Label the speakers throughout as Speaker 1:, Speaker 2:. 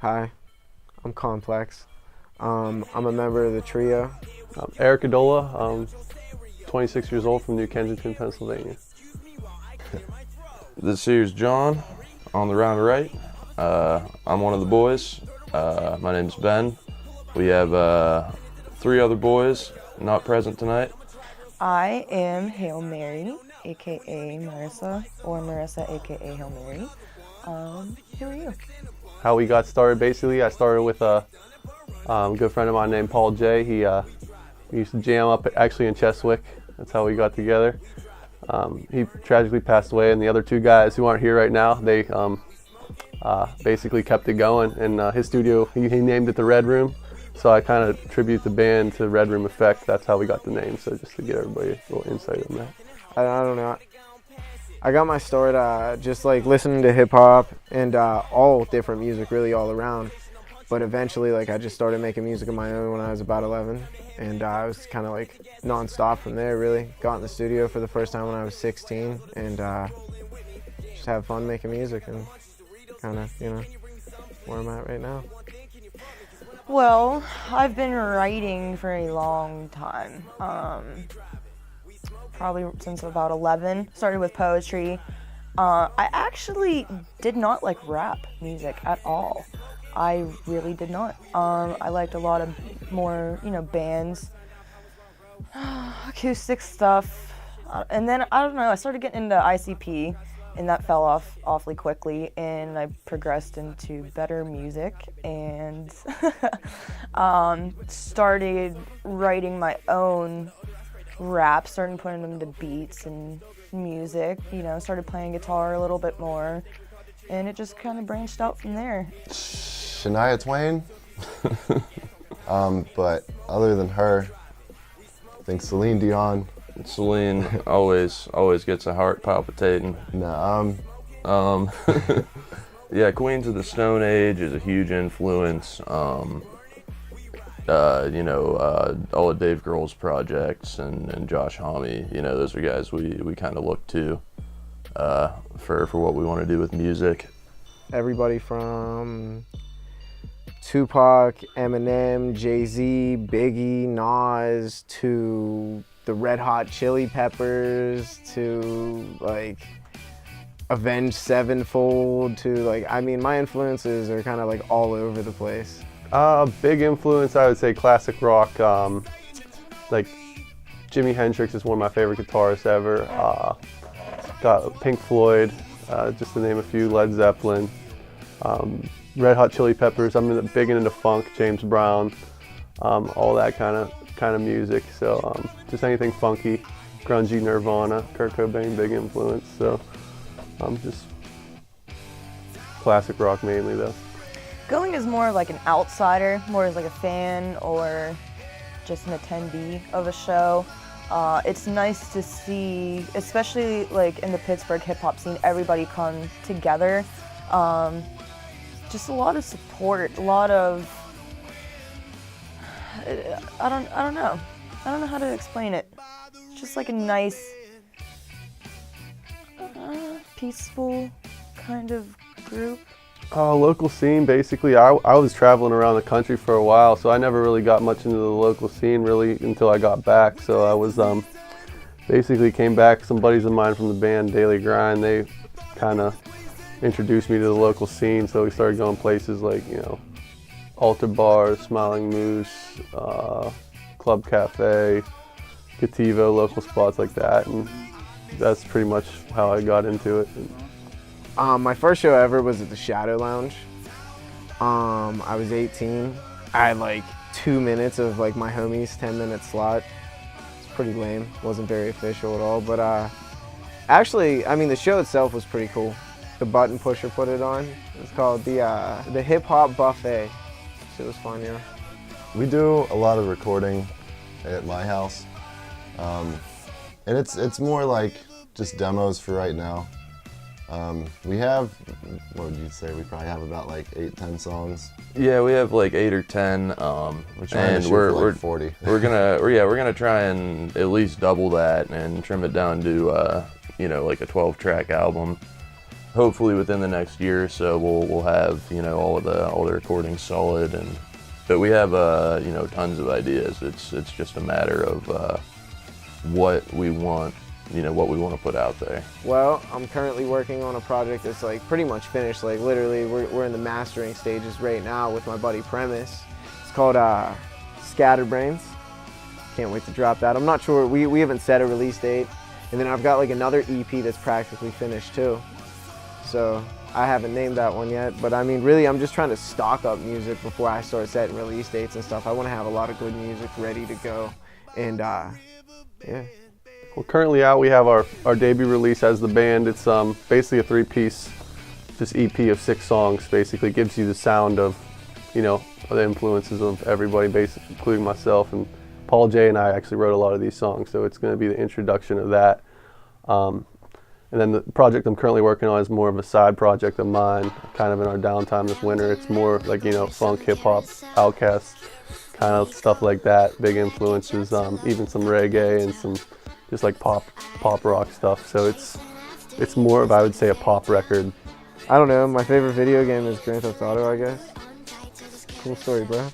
Speaker 1: Hi, I'm Komplex. I'm a member of the trio.
Speaker 2: I'm Eric Adola. I'm 26 years old from New Kensington, Pennsylvania.
Speaker 3: This here's John on the round right. I'm one of the boys. My name's Ben. We have 3 other boys not present tonight.
Speaker 4: I am Hail Mary, aka Marissa, or Marissa, aka Hail Mary. Who are you?
Speaker 2: How we got started, basically, I started with a good friend of mine named Paul J. We used to jam up actually in Cheswick. That's how we got together. He tragically passed away, and the other 2 guys who aren't here right now, they basically kept it going. And his studio, he named it the Red Room. So I kind of attribute the band to Red Room Effect. That's how we got the name. So just to get everybody a little insight on that.
Speaker 1: I don't know. I got my start just like listening to hip hop and all different music, really all around. But eventually, like I just started making music of my own when I was about 11, and I was kind of like nonstop from there. Really got in the studio for the first time when I was 16, and just have fun making music, and kind of where I'm at right now.
Speaker 4: Well, I've been writing for a long time. Probably since about 11. Started with poetry. I actually did not like rap music at all. I really did not. I liked a lot of more, bands, acoustic stuff. And then, I don't know, I started getting into ICP, and that fell off awfully quickly, and I progressed into better music and started writing my own rap, started putting them to beats and music, started playing guitar a little bit more, and it just kind of branched out from there.
Speaker 5: Shania Twain, but other than her, I think Celine Dion.
Speaker 3: Celine always gets a heart palpitating.
Speaker 5: No,
Speaker 3: yeah, Queens of the Stone Age is a huge influence. All of Dave Grohl's projects and Josh Homme, those are guys we kind of look to for what we want to do with music.
Speaker 1: Everybody from Tupac, Eminem, Jay-Z, Biggie, Nas, to the Red Hot Chili Peppers, to like Avenged Sevenfold, to my influences are kind of like all over the place.
Speaker 2: Big influence, I would say classic rock. Like Jimi Hendrix is one of my favorite guitarists ever. Got Pink Floyd, just to name a few, Led Zeppelin. Red Hot Chili Peppers, I'm big into funk, James Brown, all that kind of music. So just anything funky, grungy, Nirvana, Kurt Cobain, big influence. So just classic rock mainly though.
Speaker 4: Going as more like an outsider, more as like a fan or just an attendee of a show. It's nice to see, especially like in the Pittsburgh hip hop scene, everybody come together. Just a lot of support, a lot of, I don't know how to explain it. It's just like a nice, peaceful kind of group.
Speaker 2: Local scene, basically, I was traveling around the country for a while, so I never really got much into the local scene really until I got back. So I was basically came back, some buddies of mine from the band Daily Grind, they kind of introduced me to the local scene, so we started going places like, Altar Bars, Smiling Moose, Club Cafe, Cativo, local spots like that, and that's pretty much how I got into it.
Speaker 1: My first show ever was at the Shadow Lounge. I was 18. I had like 2 minutes of like my homie's 10-minute slot. It's pretty lame. Wasn't very official at all. But actually, the show itself was pretty cool. The button pusher put it on. It's called the Hip Hop Buffet. Shit was fun, yeah.
Speaker 5: we do a lot of recording at my house, and it's more like just demos for right now. We have, what would you say, we probably have about like 8-10 songs.
Speaker 3: Yeah, we have like 8 or 10,
Speaker 5: We're trying to shoot for like 40.
Speaker 3: we're gonna try and at least double that and trim it down to like a 12-track album. hopefully within the next year or so, we'll have, you know, all the recordings solid, but we have you know, tons of ideas. It's just a matter of what we want, you know, what we want to put out there.
Speaker 1: Well, I'm currently working on a project that's like pretty much finished. Like literally, we're in the mastering stages right now with my buddy Premise. It's called Scatterbrains. Can't wait to drop that. I'm not sure, we haven't set a release date. And then I've got like another EP that's practically finished too. So I haven't named that one yet, but I mean, really, I'm just trying to stock up music before I start setting release dates and stuff. I want to have a lot of good music ready to go, and yeah.
Speaker 2: Well, currently out, we have our debut release as the band. It's basically a 3-piece, just EP of 6 songs. Basically, gives you the sound of, you know, the influences of everybody, basically, including myself, and Paul J and I actually wrote a lot of these songs, so it's going to be the introduction of that. And then the project I'm currently working on is more of a side project of mine, kind of in our downtime this winter. It's more like, you know, funk, hip-hop, Outkast, kind of stuff like that, big influences, even some reggae and some just like pop rock stuff. So it's more of, I would say, a pop record.
Speaker 1: I don't know, my favorite video game is Grand Theft Auto, I guess. Cool story, bro.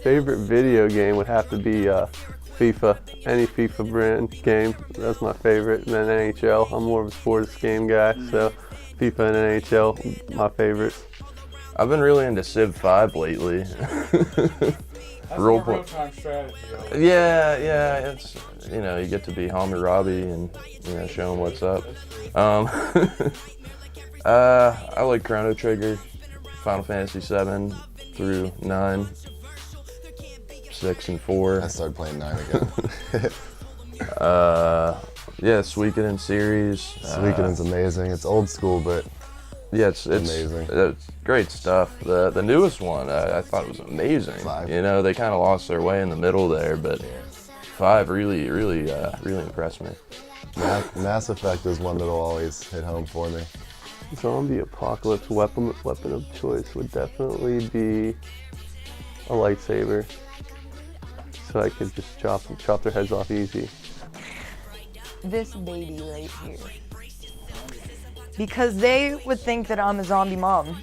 Speaker 2: Favorite video game would have to be FIFA. Any FIFA brand game, that's my favorite. And then NHL, I'm more of a sports game guy, so FIFA and NHL, my favorites.
Speaker 3: I've been really into Civ 5 lately.
Speaker 6: That's more real-time strategy.
Speaker 3: Yeah, it's, you know, you get to be Homer Robbie and, you know, show him what's up. I like Chrono Trigger, Final Fantasy 7 through 9, 6 and 4.
Speaker 5: I started playing 9 again.
Speaker 3: Yeah, Suikoden series.
Speaker 5: Suikoden's amazing. It's old school, but
Speaker 3: yeah, it's
Speaker 5: amazing.
Speaker 3: It's great stuff. The newest one, I thought it was amazing.
Speaker 5: 5.
Speaker 3: You know, they kind of lost their way in the middle there, but 5 really impressed me.
Speaker 5: Mass Effect is one that'll always hit home for me.
Speaker 2: Zombie apocalypse weapon of choice would definitely be a lightsaber, so I could just chop their heads off easy.
Speaker 4: This baby right here. Because they would think that I'm a zombie mom,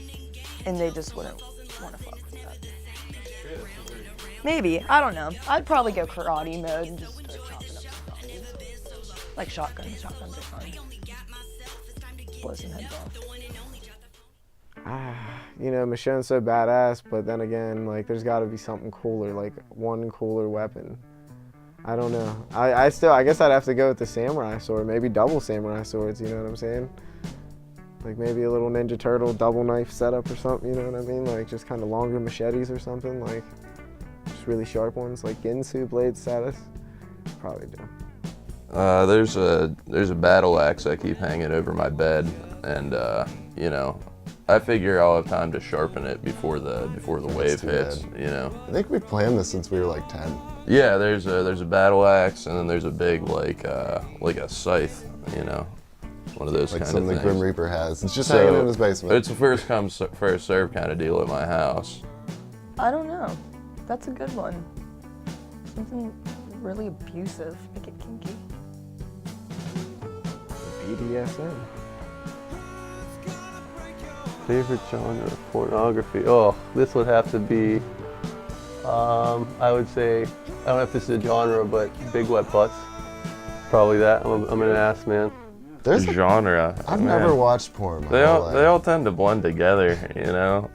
Speaker 4: and they just wouldn't want to fuck with that. Maybe, I don't know. I'd probably go karate mode and just start chopping up some zombies. Like shotguns. Shotguns are fun. Blow some heads off.
Speaker 1: You know, Michonne's so badass, but then again, like, there's got to be something cooler, like one cooler weapon. I don't know. I guess I'd have to go with the samurai sword, maybe double samurai swords, you know what I'm saying? Like maybe a little Ninja Turtle double knife setup or something, you know what I mean? Like just kind of longer machetes or something, like just really sharp ones, like Ginsu blade status. Probably do.
Speaker 3: There's a battle axe I keep hanging over my bed, and you know, I figure I'll have time to sharpen it before the wave hits.
Speaker 5: bad.
Speaker 3: You know.
Speaker 5: I think we've planned this since we were like 10.
Speaker 3: Yeah, there's a battle axe, and then there's a big like a scythe. You know, one of those
Speaker 5: Like
Speaker 3: kind of
Speaker 5: something
Speaker 3: things.
Speaker 5: Grim Reaper has. It's just hanging in his basement.
Speaker 3: It's a first come first serve kind of deal at my house.
Speaker 4: I don't know. That's a good one. Something really abusive. Make it kinky.
Speaker 1: BDSM.
Speaker 2: Favorite genre of pornography? Oh, this would have to be, I would say, I don't know if this is a genre, but big wet butts. Probably that. I'm an ass man.
Speaker 5: There's a,
Speaker 3: Genre.
Speaker 5: I've
Speaker 3: man.
Speaker 5: never watched porn. my
Speaker 3: They
Speaker 5: whole
Speaker 3: all
Speaker 5: life.
Speaker 3: tend to blend together, you know.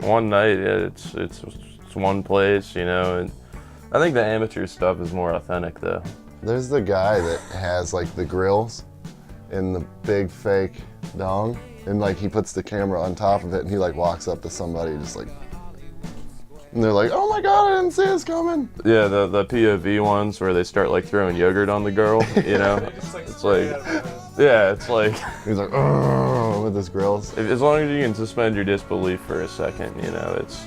Speaker 3: One night it's one place, you know, and I think the amateur stuff is more authentic though.
Speaker 5: There's the guy that has like the grills and the big fake dong, and like he puts the camera on top of it and he like walks up to somebody just like, and they're like, oh my god, I didn't see this coming.
Speaker 3: Yeah, the POV ones where they start like throwing yogurt on the girl, you know. It's like, yeah, it's like,
Speaker 5: He's like, oh, with his grills.
Speaker 3: as long as you can suspend your disbelief for a second, you know, it's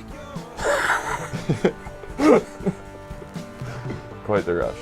Speaker 3: quite the rush.